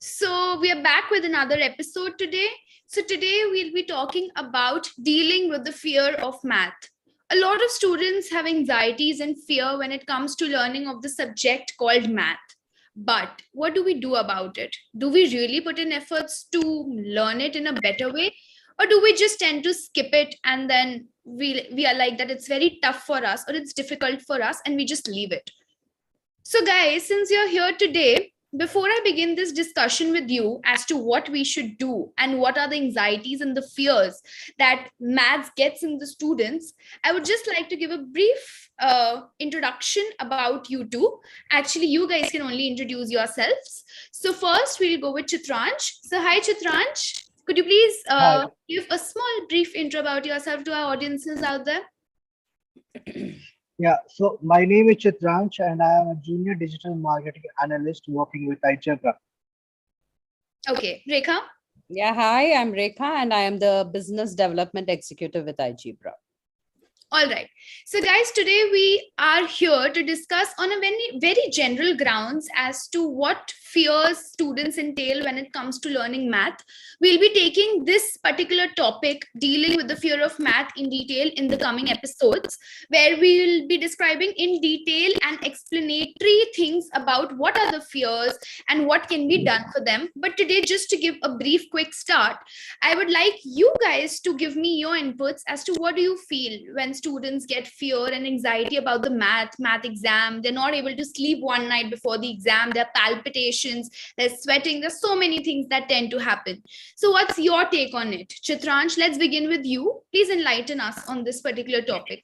So, we are back with another episode today. So, today we'll be talking about dealing with the fear of math. A lot of students have anxieties and fear when it comes to learning of the subject called math. But what do we do about it? Do we really put in efforts to learn it in a better way? Or do we just tend to skip it and then we are like that it's very tough for us or it's difficult for us and we just leave it? So, guys, since you're here today, before I begin this discussion with you as to what we should do and what are the anxieties and the fears that maths gets in the students, I would just like to give a brief introduction about you two. Actually, you guys can only introduce yourselves. So, first, we'll go with Chitransh. So, hi, Chitransh. Could you please Hi. give a small brief intro about yourself to our audiences out there? Yeah, so my name is Chitransh and I am a junior digital marketing analyst working with igebra. Okay, Rekha. Yeah, hi, I'm Rekha and I am the Business Development Executive with igebra. All right. So, guys, today we are here to discuss on a very general grounds as to what fears students entail when it comes to learning math. We'll be taking this particular topic, dealing with the fear of math in detail in the coming episodes, where we will be describing in detail and explanatory things about what are the fears and what can be done for them. But today, just to give a brief, quick start, I would like you guys to give me your inputs as to what do you feel when students get fear and anxiety about the math exam. They're not able to sleep one night before the exam. There are palpitations, there's sweating, there's so many things that tend to happen. So what's your take on it? Chitransh, let's begin with you. Please enlighten us on this particular topic.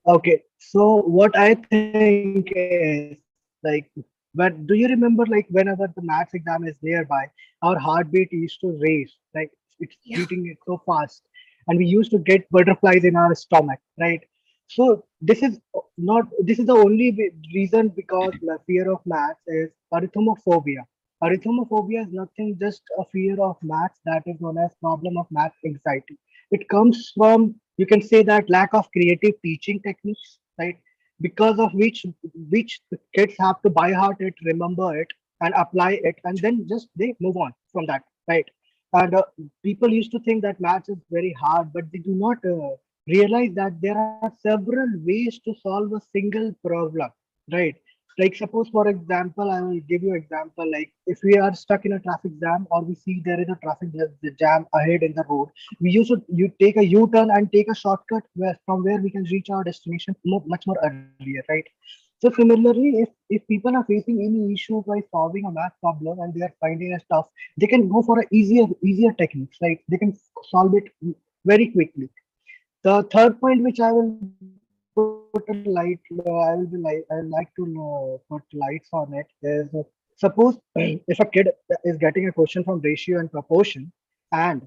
Okay, so what I think is like, when do you remember like whenever the maths exam is nearby, our heartbeat used to race, like it's Yeah. beating it so fast, and we used to get butterflies in our stomach, right? So this is the only reason because the fear of maths is arithmophobia. Arithmophobia is nothing just a fear of maths that is known as problem of math anxiety. It comes from, you can say, that lack of creative teaching techniques, right? Because of which the kids have to by heart it, remember it, and apply it, and then just they move on from that, right? And people used to think that maths is very hard, but they do not realize that there are several ways to solve a single problem, right? Like suppose for example, I will give you example, like if we are stuck in a traffic jam or we see there is a traffic jam ahead in the road, we used to you take a u-turn and take a shortcut from where we can reach our destination much more earlier, right? So similarly, if people are facing any issue by solving a math problem and they are finding a stuff, they can go for a easier techniques, right? They can solve it very quickly. The third point which I will put a light, I like to put lights on it is, suppose if a kid is getting a question from ratio and proportion, and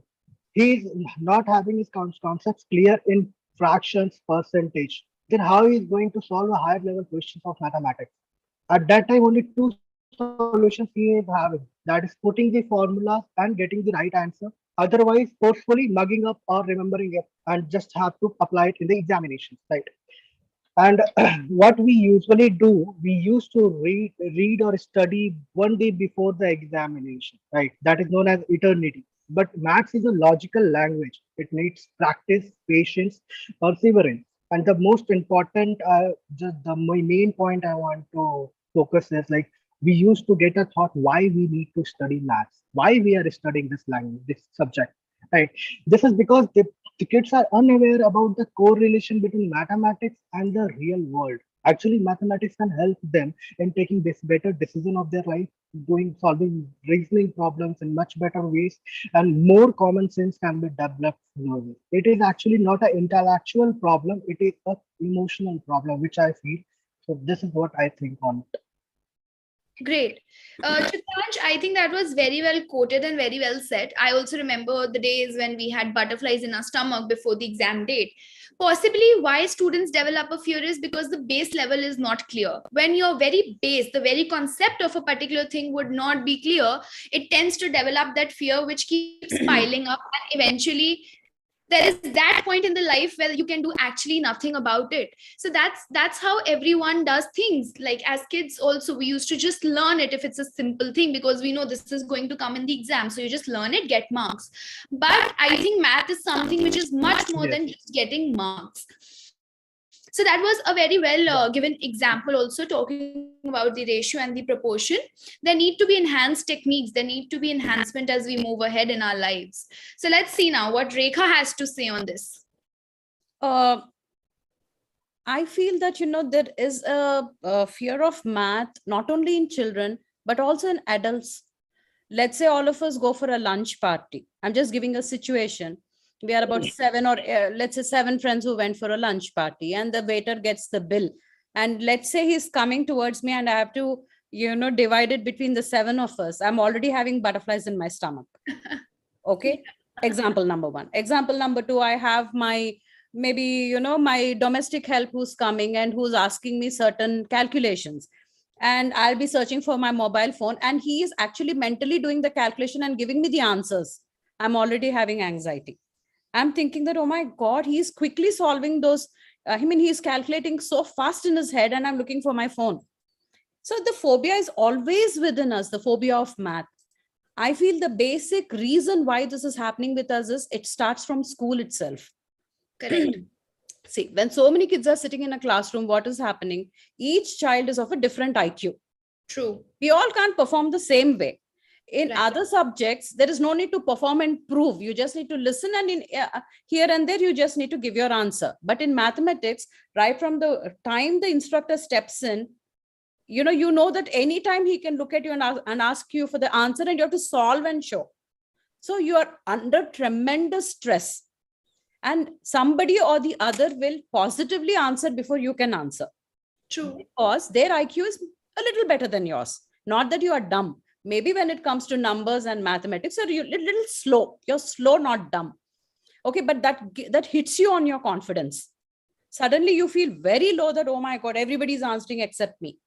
he is not having his concepts clear in fractions, percentage, then how he is going to solve a higher level questions of mathematics? At that time, only two solutions he is having, that is putting the formulas and getting the right answer. Otherwise, forcefully mugging up or remembering it and just have to apply it in the examinations, right? And what we usually do, we used to read or study one day before the examination, right? That is known as eternity. But maths is a logical language. It needs practice, patience, perseverance. And the most important, just the my main point I want to focus is like we used to get a thought why we need to study maths, why we are studying this language, this subject, right? This is because the kids are unaware about the correlation between mathematics and the real world. Actually, mathematics can help them in taking this better decision of their life, doing solving reasoning problems in much better ways, and more common sense can be developed slowly. It is actually not an intellectual problem; it is a emotional problem, which I feel. So this is what I think on it. Great. Chitransh, I think that was very well quoted and very well said. I also remember the days when we had butterflies in our stomach before the exam date. Possibly why students develop a fear is because the base level is not clear. When your very base, the very concept of a particular thing would not be clear, it tends to develop that fear which keeps piling up and eventually there is that point in the life where you can do actually nothing about it. So that's how everyone does things. Like as kids also, we used to just learn it if it's a simple thing, because we know this is going to come in the exam, so you just learn it, get marks. But I think math is something which is much more Yes. than just getting marks. So that was a very well given example, also talking about the ratio and the proportion. There need to be enhanced techniques, there need to be enhancement as we move ahead in our lives. So let's see now what Rekha has to say on this. Uh, I feel that, there is a fear of math, not only in children, but also in adults. Let's say all of us go for a lunch party. I'm just giving a situation. We are about seven, or let's say seven friends who went for a lunch party, and the waiter gets the bill. And let's say he's coming towards me and I have to, divide it between the seven of us. I'm already having butterflies in my stomach. Okay. Example number one. Example number two, I have my, maybe, my domestic help who's coming and who's asking me certain calculations, and I'll be searching for my mobile phone, and he is actually mentally doing the calculation and giving me the answers. I'm already having anxiety. I'm thinking that, oh my God, he's quickly solving those. He's calculating so fast in his head, and I'm looking for my phone. So the phobia is always within us, the phobia of math. I feel the basic reason why this is happening with us is it starts from school itself. Correct. See, when so many kids are sitting in a classroom, what is happening? Each child is of a different IQ. True. We all can't perform the same way. In Right. other subjects, there is no need to perform and prove. You just need to listen, and in here and there, you just need to give your answer. But in mathematics, right from the time the instructor steps in, you know that anytime he can look at you and ask you for the answer, and you have to solve and show. So you are under tremendous stress, and somebody or the other will positively answer before you can answer. True. Because their IQ is a little better than yours. Not that you are dumb. Maybe when it comes to numbers and mathematics, you're a little slow. You're slow, not dumb. Okay, but that hits you on your confidence. Suddenly you feel very low that, oh my God, everybody's answering except me.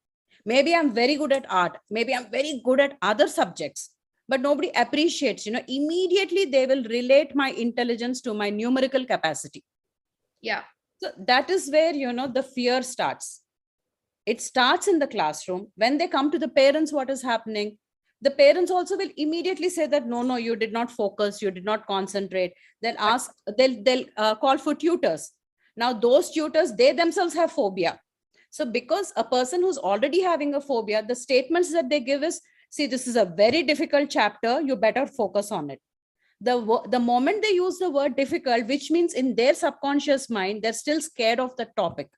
Maybe I'm very good at art. Maybe I'm very good at other subjects, but nobody appreciates. Immediately they will relate my intelligence to my numerical capacity. Yeah. So that is where, the fear starts. It starts in the classroom. When they come to the parents, what is happening? The parents also will immediately say that, no, you did not focus, you did not concentrate. They'll call for tutors. Now those tutors, they themselves have phobia. So because a person who's already having a phobia, the statements that they give is, see, this is a very difficult chapter, you better focus on it. The moment they use the word difficult, which means in their subconscious mind, they're still scared of the topic.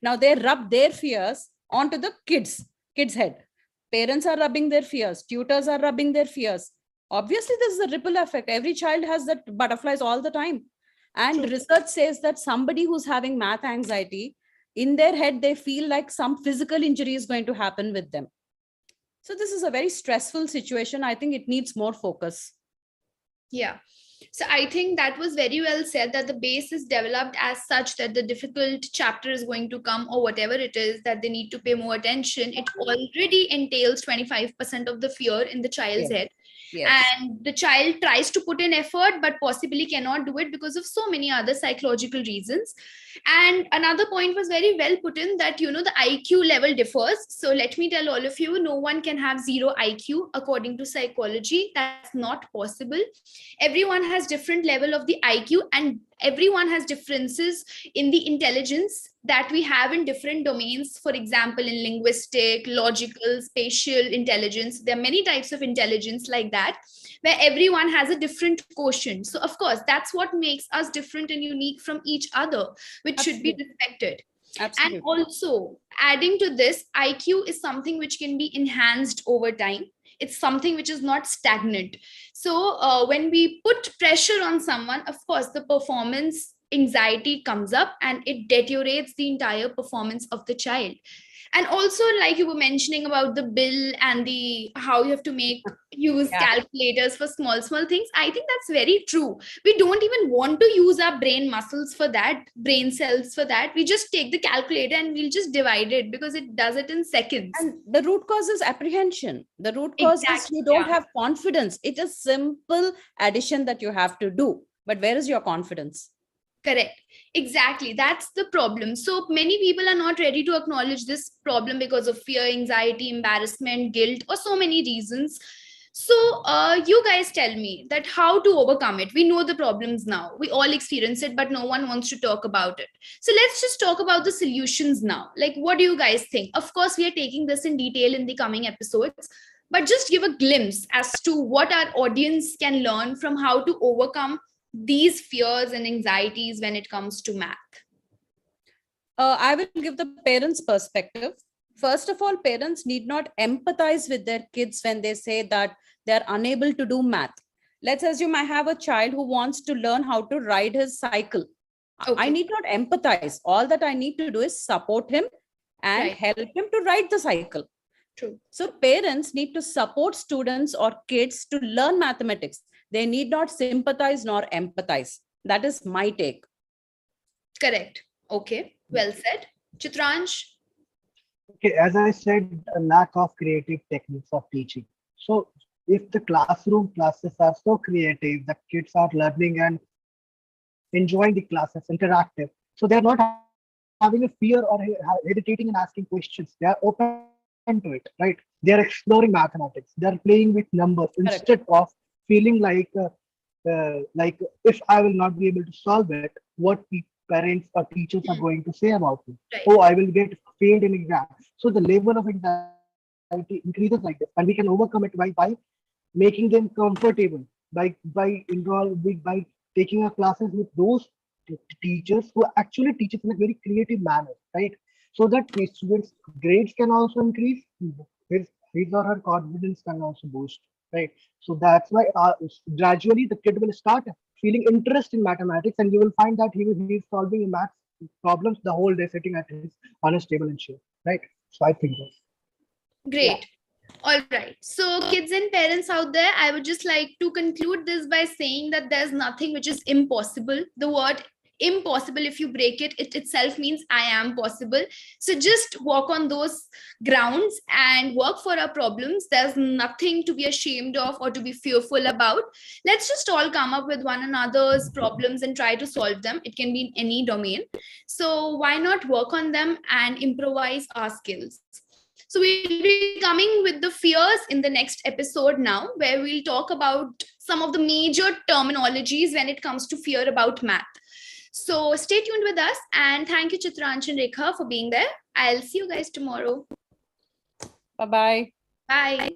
Now they rub their fears onto the kids' head. Parents are rubbing their fears. Tutors are rubbing their fears. Obviously, this is a ripple effect. Every child has that butterflies all the time. And True. research says that somebody who's having math anxiety, in their head, they feel like some physical injury is going to happen with them. So this is a very stressful situation. I think it needs more focus. Yeah. So I think that was very well said, that the base is developed as such that the difficult chapter is going to come, or whatever it is that they need to pay more attention. It already entails 25% of the fear in the child's head. Yes. And the child tries to put in effort, but possibly cannot do it because of so many other psychological reasons. And another point was very well put in, that the IQ level differs. So let me tell all of you, no one can have zero IQ according to psychology. That's not possible. Everyone has different level of the IQ, and everyone has differences in the intelligence that we have in different domains. For example, in linguistic, logical, spatial intelligence, there are many types of intelligence like that, where everyone has a different quotient. So of course, that's what makes us different and unique from each other, which should be respected. Absolutely. And also, adding to this, IQ is something which can be enhanced over time. It's something which is not stagnant. So when we put pressure on someone, of course, the performance anxiety comes up, and it deteriorates the entire performance of the child. And also, like you were mentioning about the bill and the how you have to use calculators for small things, I think that's very true. We don't even want to use our brain muscles for that, brain cells for that. We just take the calculator and we'll just divide it, because it does it in seconds. And the root cause is apprehension. The root cause is you don't have confidence. It is simple addition that you have to do. but where is your confidence? Correct. Exactly. That's the problem. So many people are not ready to acknowledge this problem because of fear, anxiety, embarrassment, guilt, or so many reasons. So you guys tell me that how to overcome it. We know the problems now. We all experience it, but no one wants to talk about it. So let's just talk about the solutions now. Like, what do you guys think? Of course, we are taking this in detail in the coming episodes, but just give a glimpse as to what our audience can learn from how to overcome these fears and anxieties when it comes to math. I will give the parents' perspective. First of all, parents need not empathize with their kids when they say that they're unable to do math. Let's assume I have a child who wants to learn how to ride his cycle. I Okay. need not empathize. All that I need to do is support him and Right. help him to ride the cycle. True. So parents need to support students or kids to learn mathematics. They need not sympathize nor empathize. That is my take. Correct. Okay. Well said. Chitransh? Okay, as I said, a lack of creative techniques of teaching. So if the classroom classes are so creative, the kids are learning and enjoying the classes, interactive. So they're not having a fear or hesitating and asking questions. They are open to it, right? They are exploring mathematics. They are playing with numbers instead of Correct. feeling like if I will not be able to solve it, what parents or teachers are Hmm. going to say about me? Right. Oh, I will get failed in exam. So the level of anxiety increases like this, and we can overcome it by making them comfortable by taking our classes with those teachers who actually teach it in a very creative manner, right? So that the students' grades can also increase, his or her confidence can also boost, right? So that's why gradually the kid will start feeling interest in mathematics, and you will find that he's solving math problems the whole day sitting at his on his table and chair, right? So I think that. Yeah. Great. All right. So, kids and parents out there, I would just like to conclude this by saying that there's nothing which is impossible. The word impossible, if you break it, it itself means I am possible. So, just walk on those grounds and work for our problems. There's nothing to be ashamed of or to be fearful about. Let's just all come up with one another's problems and try to solve them. It can be in any domain. So, why not work on them and improvise our skills? So we'll be coming with the fears in the next episode now, where we'll talk about some of the major terminologies when it comes to fear about math. So stay tuned with us, and thank you, Chitransh and Rekha, for being there. I'll see you guys tomorrow. Bye-bye. Bye.